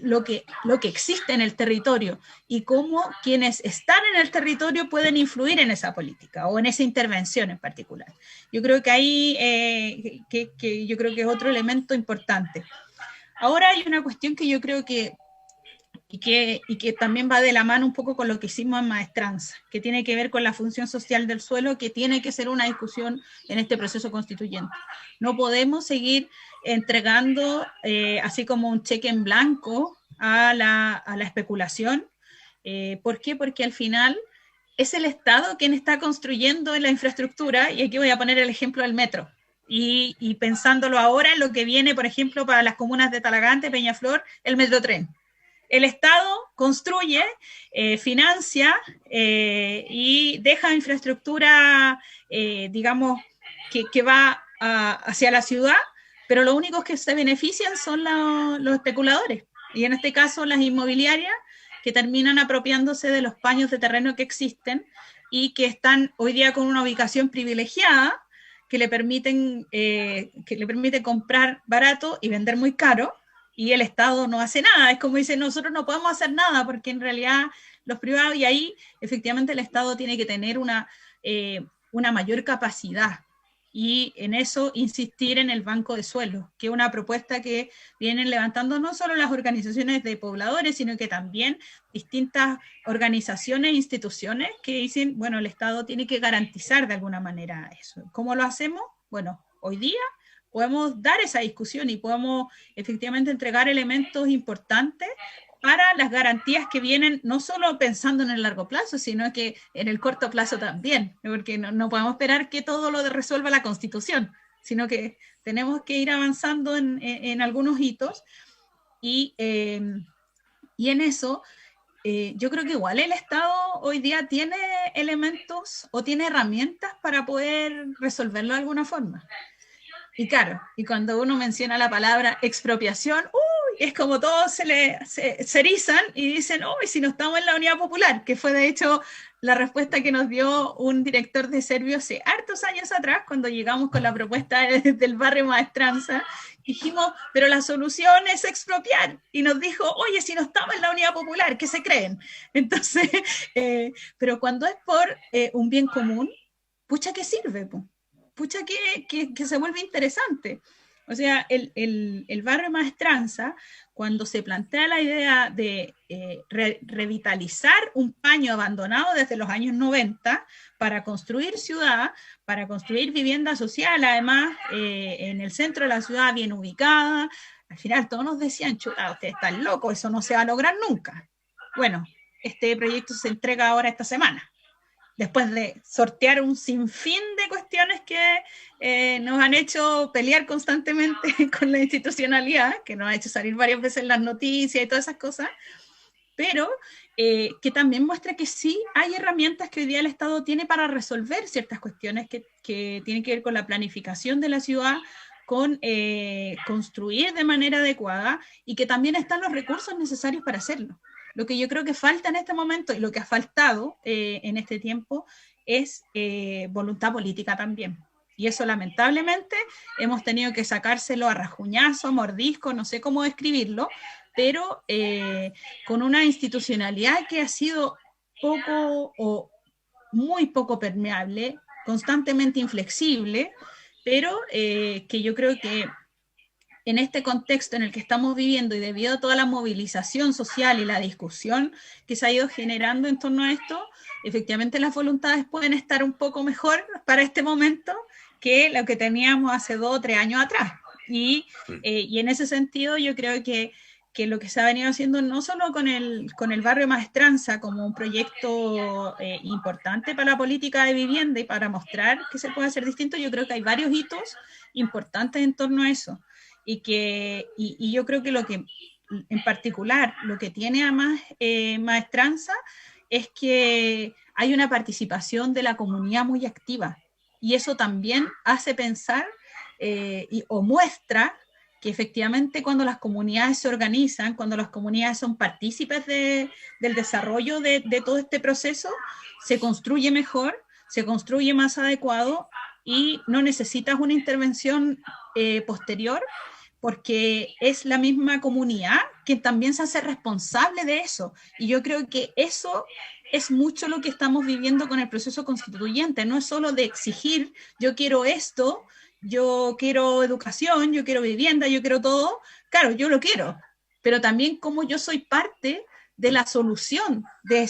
lo que existe en el territorio y cómo quienes están en el territorio pueden influir en esa política o en esa intervención en particular. Yo creo que ahí yo creo que es otro elemento importante. Ahora hay una cuestión que yo creo que también va de la mano un poco con lo que hicimos en Maestranza, que tiene que ver con la función social del suelo, que tiene que ser una discusión en este proceso constituyente. No podemos seguir entregando así como un cheque en blanco a la especulación. ¿Por qué? Porque al final es el Estado quien está construyendo la infraestructura, y aquí voy a poner el ejemplo del metro. Y pensándolo ahora en lo que viene, por ejemplo, para las comunas de Talagante, Peñaflor, el Metrotren. El Estado construye, financia y deja infraestructura, digamos, que va hacia la ciudad, pero lo único que se benefician son los especuladores. Y en este caso las inmobiliarias, que terminan apropiándose de los paños de terreno que existen y que están hoy día con una ubicación privilegiada que le permiten comprar barato y vender muy caro. Y el Estado no hace nada. Es como dice, nosotros no podemos hacer nada porque en realidad los privados, y ahí efectivamente el Estado tiene que tener una mayor capacidad, y en eso insistir en el banco de suelo, que es una propuesta que vienen levantando no solo las organizaciones de pobladores, sino que también distintas organizaciones e instituciones que dicen, bueno, el Estado tiene que garantizar de alguna manera eso. ¿Cómo lo hacemos? Bueno, hoy día podemos dar esa discusión y podemos efectivamente entregar elementos importantes para las garantías que vienen, no solo pensando en el largo plazo, sino que en el corto plazo también, porque no podemos esperar que todo lo resuelva la Constitución, sino que tenemos que ir avanzando en algunos hitos, y en eso yo creo que igual el Estado hoy día tiene elementos o tiene herramientas para poder resolverlo de alguna forma. Y claro, y cuando uno menciona la palabra expropiación, es como todos se erizan y dicen, si no estamos en la Unidad Popular, que fue de hecho la respuesta que nos dio un director de Servio hace hartos años atrás, cuando llegamos con la propuesta del barrio Maestranza, dijimos, pero la solución es expropiar, y nos dijo, oye, si no estamos en la Unidad Popular, ¿qué se creen? Entonces, pero cuando es por un bien común, pucha que sirve, pucha que se vuelve interesante. O sea, el barrio Maestranza, cuando se plantea la idea de revitalizar un paño abandonado desde los años 90 para construir ciudad, para construir vivienda social, además en el centro de la ciudad bien ubicada, al final todos nos decían, chuta, ustedes están locos, eso no se va a lograr nunca. Bueno, este proyecto se entrega ahora esta semana, después de sortear un sinfín de cuestiones que nos han hecho pelear constantemente con la institucionalidad, que nos ha hecho salir varias veces en las noticias y todas esas cosas, pero que también muestra que sí hay herramientas que hoy día el Estado tiene para resolver ciertas cuestiones que tienen que ver con la planificación de la ciudad, con construir de manera adecuada, y que también están los recursos necesarios para hacerlo. Lo que yo creo que falta en este momento, y lo que ha faltado en este tiempo, es voluntad política también. Y eso lamentablemente hemos tenido que sacárselo a rajuñazo, a mordisco, no sé cómo describirlo, pero con una institucionalidad que ha sido poco o muy poco permeable, constantemente inflexible, pero que yo creo que en este contexto en el que estamos viviendo y debido a toda la movilización social y la discusión que se ha ido generando en torno a esto, efectivamente las voluntades pueden estar un poco mejor para este momento que lo que teníamos hace 2 o 3 años atrás. Y en ese sentido yo creo que lo que se ha venido haciendo no solo con el barrio Maestranza como un proyecto importante para la política de vivienda y para mostrar que se puede hacer distinto, yo creo que hay varios hitos importantes en torno a eso. Y yo creo que lo que, en particular, lo que tiene además Maestranza es que hay una participación de la comunidad muy activa, y eso también hace pensar o muestra que efectivamente cuando las comunidades se organizan, cuando las comunidades son partícipes del desarrollo de todo este proceso, se construye mejor, se construye más adecuado, y no necesitas una intervención posterior, porque es la misma comunidad que también se hace responsable de eso. Y yo creo que eso es mucho lo que estamos viviendo con el proceso constituyente. No es solo de exigir, yo quiero esto, yo quiero educación, yo quiero vivienda, yo quiero todo. Claro, yo lo quiero, pero también como yo soy parte de la solución de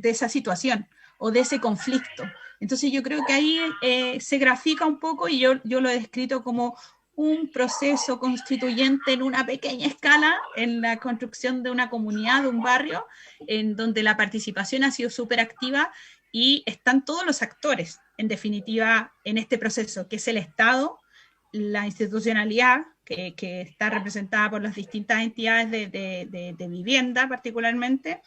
esa situación o de ese conflicto. Entonces yo creo que ahí se grafica un poco, y yo lo he descrito como un proceso constituyente en una pequeña escala, en la construcción de una comunidad, de un barrio, en donde la participación ha sido súper activa y están todos los actores, en definitiva, en este proceso, que es el Estado, la institucionalidad, que está representada por las distintas entidades de vivienda particularmente,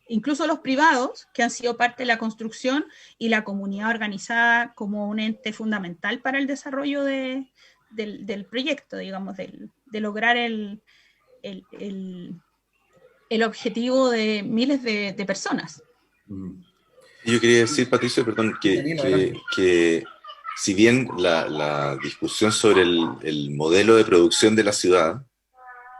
incluso los privados, que han sido parte de la construcción, y la comunidad organizada como un ente fundamental para el desarrollo del proyecto, digamos, de lograr el objetivo de miles de personas. Yo quería decir, Patricio, perdón, que si bien la discusión sobre el modelo de producción de la ciudad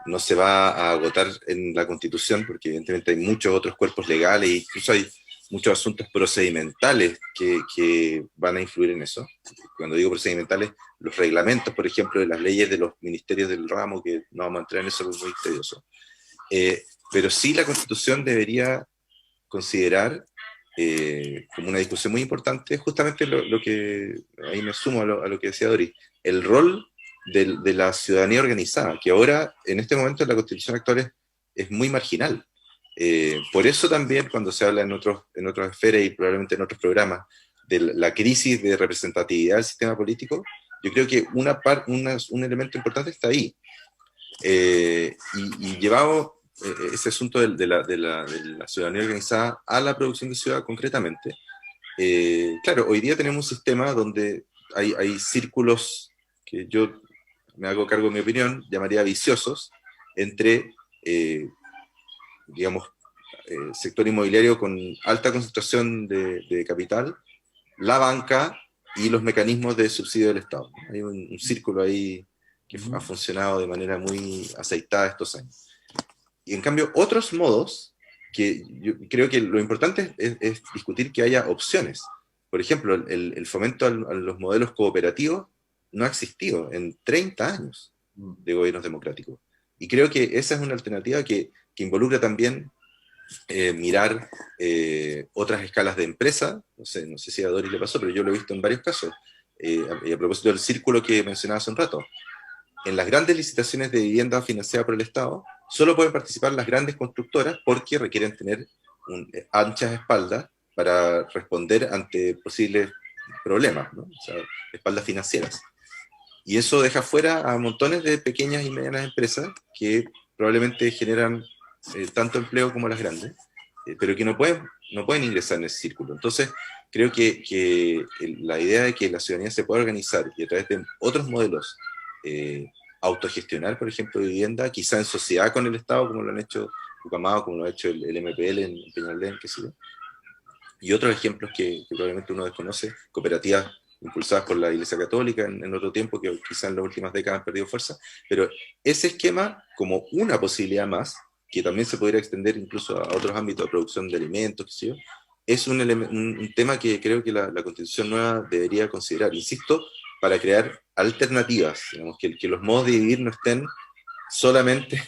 no se va a agotar en la Constitución, porque evidentemente hay muchos otros cuerpos legales, e incluso hay muchos asuntos procedimentales que van a influir en eso. Cuando digo procedimentales, los reglamentos, por ejemplo, de las leyes de los ministerios del ramo, que no vamos a entrar en eso porque es muy tedioso. Pero sí la Constitución debería considerar como una discusión muy importante justamente lo que, ahí me sumo a lo que decía Doris, el rol de la ciudadanía organizada, que ahora, en este momento, en la Constitución actual es muy marginal. Por eso también, cuando se habla en otras esferas y probablemente en otros programas, de la crisis de representatividad del sistema político, yo creo que un elemento importante está ahí. Y llevado ese asunto de la ciudadanía organizada a la producción de ciudad concretamente, claro, hoy día tenemos un sistema donde hay círculos que yo me hago cargo de mi opinión, llamaría viciosos, entre, digamos, sector inmobiliario con alta concentración de capital, la banca y los mecanismos de subsidio del Estado. Hay un círculo ahí que ha funcionado de manera muy aceitada estos años. Y en cambio, otros modos, que yo creo que lo importante es discutir que haya opciones. Por ejemplo, el fomento a los modelos cooperativos no ha existido en 30 años de gobiernos democráticos. Y creo que esa es una alternativa que involucra también mirar otras escalas de empresa. No sé si a Doris le pasó, pero yo lo he visto en varios casos. Y a propósito del círculo que mencionaba hace un rato, en las grandes licitaciones de vivienda financiadas por el Estado, solo pueden participar las grandes constructoras porque requieren tener anchas espaldas para responder ante posibles problemas, ¿no? O sea, espaldas financieras. Y eso deja fuera a montones de pequeñas y medianas empresas que probablemente generan tanto empleo como las grandes, pero que no pueden ingresar en ese círculo. Entonces, creo que la idea de que la ciudadanía se pueda organizar y a través de otros modelos autogestionar, por ejemplo, vivienda, quizá en sociedad con el Estado, como lo han hecho Ucamao, como lo ha hecho el MPL en Peñalolén, qué sé yo, y otros ejemplos que probablemente uno desconoce, cooperativas impulsadas por la Iglesia Católica en otro tiempo, que quizá en las últimas décadas han perdido fuerza, pero ese esquema como una posibilidad más, que también se podría extender incluso a otros ámbitos de producción de alimentos, qué sé yo, es un tema que creo que la Constitución nueva debería considerar, insisto, para crear alternativas, digamos, que los modos de vivir no estén solamente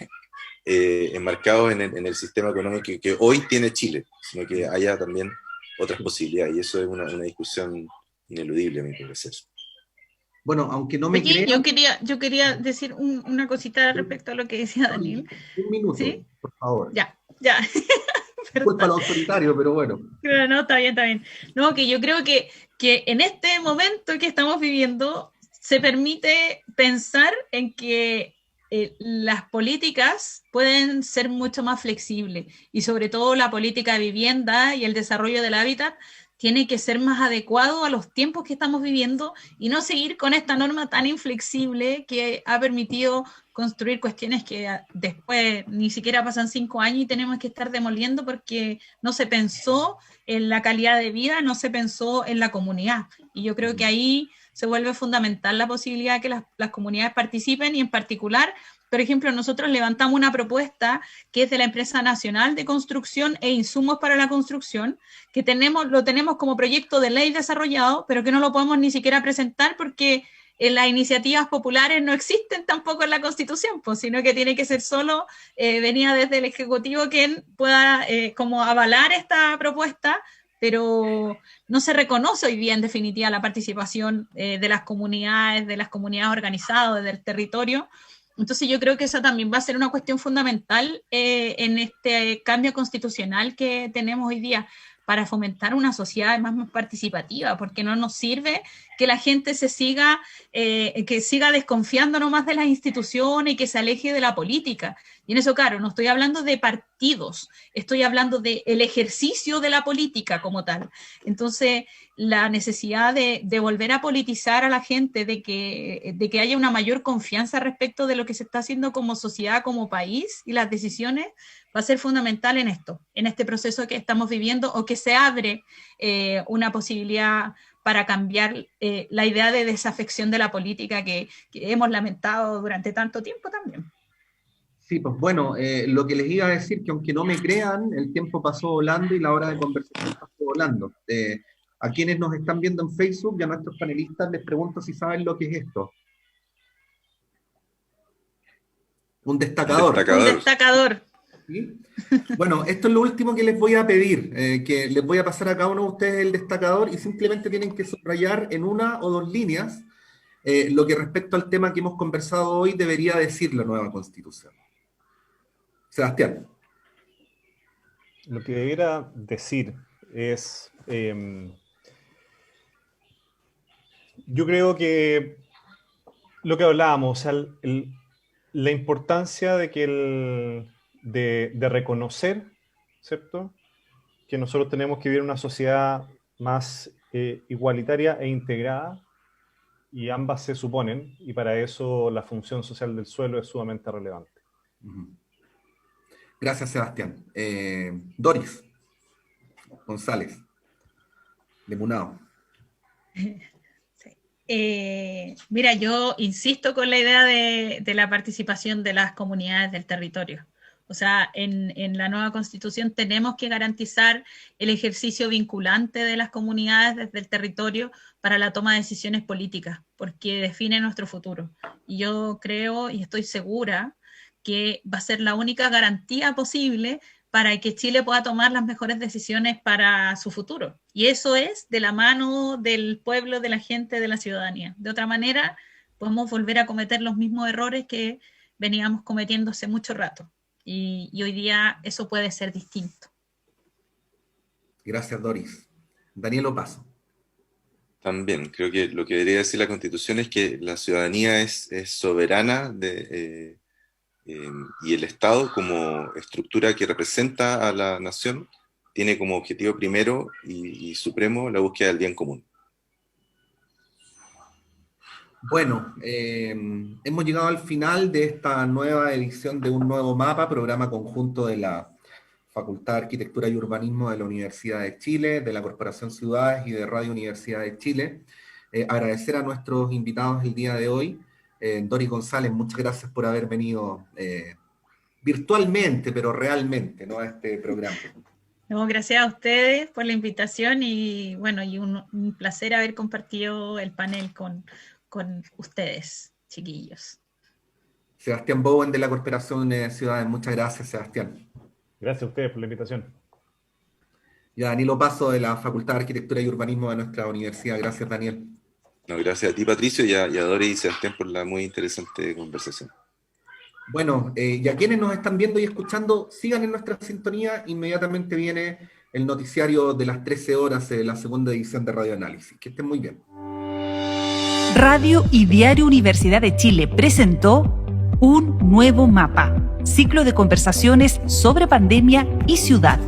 enmarcados en el sistema económico que hoy tiene Chile, sino que haya también otras posibilidades, y eso es una discusión ineludible, a mi parecer. Bueno, aunque no me Oye, crean... yo quería decir una cosita respecto a lo que decía Daniel. Un minuto, ¿Sí? por favor. Ya. Disculpa lo autoritario, pero bueno. Pero no, está bien. No, que yo creo que en este momento que estamos viviendo se permite pensar en que las políticas pueden ser mucho más flexibles y sobre todo la política de vivienda y el desarrollo del hábitat tiene que ser más adecuado a los tiempos que estamos viviendo y no seguir con esta norma tan inflexible que ha permitido construir cuestiones que después ni siquiera pasan 5 años y tenemos que estar demoliendo porque no se pensó en la calidad de vida, no se pensó en la comunidad. Y yo creo que ahí se vuelve fundamental la posibilidad de que las comunidades participen y en particular, por ejemplo, nosotros levantamos una propuesta que es de la Empresa Nacional de Construcción e Insumos para la Construcción, que lo tenemos como proyecto de ley desarrollado, pero que no lo podemos ni siquiera presentar porque las iniciativas populares no existen tampoco en la Constitución, pues, sino que tiene que ser solo venida desde el Ejecutivo quien pueda como avalar esta propuesta, pero no se reconoce hoy día en definitiva la participación de las comunidades organizadas, del territorio. Entonces yo creo que eso también va a ser una cuestión fundamental en este cambio constitucional que tenemos hoy día para fomentar una sociedad más participativa, porque no nos sirve que la gente siga desconfiando nomás de las instituciones y que se aleje de la política. Y en eso, claro, no estoy hablando de partidos, estoy hablando del ejercicio de la política como tal. Entonces, la necesidad de volver a politizar a la gente, de que haya una mayor confianza respecto de lo que se está haciendo como sociedad, como país y las decisiones, va a ser fundamental en esto, en este proceso que estamos viviendo o que se abre una posibilidad para cambiar la idea de desafección de la política que hemos lamentado durante tanto tiempo también. Sí, pues bueno, lo que les iba a decir, que aunque no me crean, el tiempo pasó volando y la hora de conversación pasó volando. A quienes nos están viendo en Facebook y a nuestros panelistas les pregunto si saben lo que es esto. Un destacador. Un destacador. ¿Sí? Bueno, esto es lo último que les voy a pedir, que les voy a pasar a cada uno de ustedes el destacador y simplemente tienen que subrayar en 1 o 2 líneas lo que respecto al tema que hemos conversado hoy debería decir la nueva Constitución. Sebastián. Lo que debiera decir es, yo creo que lo que hablábamos, o sea, la importancia de que de reconocer, ¿cierto?, que nosotros tenemos que vivir una sociedad más igualitaria e integrada, y ambas se suponen, y para eso la función social del suelo es sumamente relevante. Gracias, Sebastián. Doris González, de Munao. Mira, yo insisto con la idea de la participación de las comunidades del territorio, O sea, en la nueva Constitución tenemos que garantizar el ejercicio vinculante de las comunidades desde el territorio para la toma de decisiones políticas, porque define nuestro futuro. Y yo creo y estoy segura que va a ser la única garantía posible para que Chile pueda tomar las mejores decisiones para su futuro. Y eso es de la mano del pueblo, de la gente, de la ciudadanía. De otra manera, podemos volver a cometer los mismos errores que veníamos cometiendo hace mucho rato. Y hoy día eso puede ser distinto. Gracias, Doris. Daniel Opaso. También, creo que lo que debería decir la Constitución es que la ciudadanía es soberana y el Estado, como estructura que representa a la nación, tiene como objetivo primero y supremo la búsqueda del bien común. Bueno, hemos llegado al final de esta nueva edición de Un Nuevo Mapa, programa conjunto de la Facultad de Arquitectura y Urbanismo de la Universidad de Chile, de la Corporación Ciudades y de Radio Universidad de Chile. Agradecer a nuestros invitados el día de hoy. Doris González, muchas gracias por haber venido virtualmente, pero realmente, ¿no?, a este programa. No, gracias a ustedes por la invitación y bueno, y un placer haber compartido el panel con ustedes, chiquillos. Sebastián Bowen de la Corporación Ciudades, muchas gracias, Sebastián. Gracias a ustedes por la invitación. Y a Daniel Opaso de la Facultad de Arquitectura y Urbanismo de nuestra universidad. Gracias, Daniel. No, gracias a ti, Patricio, y a Doris y Sebastián por la muy interesante conversación. Bueno, y a quienes nos están viendo y escuchando, sigan en nuestra sintonía. Inmediatamente viene el noticiario de las 13 horas de la segunda edición de Radio Análisis. Que estén muy bien. Radio y Diario Universidad de Chile presentó Un Nuevo Mapa, ciclo de conversaciones sobre pandemia y ciudad.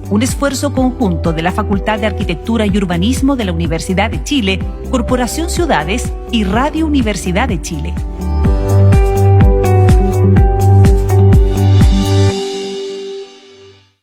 Un esfuerzo conjunto de la Facultad de Arquitectura y Urbanismo de la Universidad de Chile, Corporación Ciudades y Radio Universidad de Chile.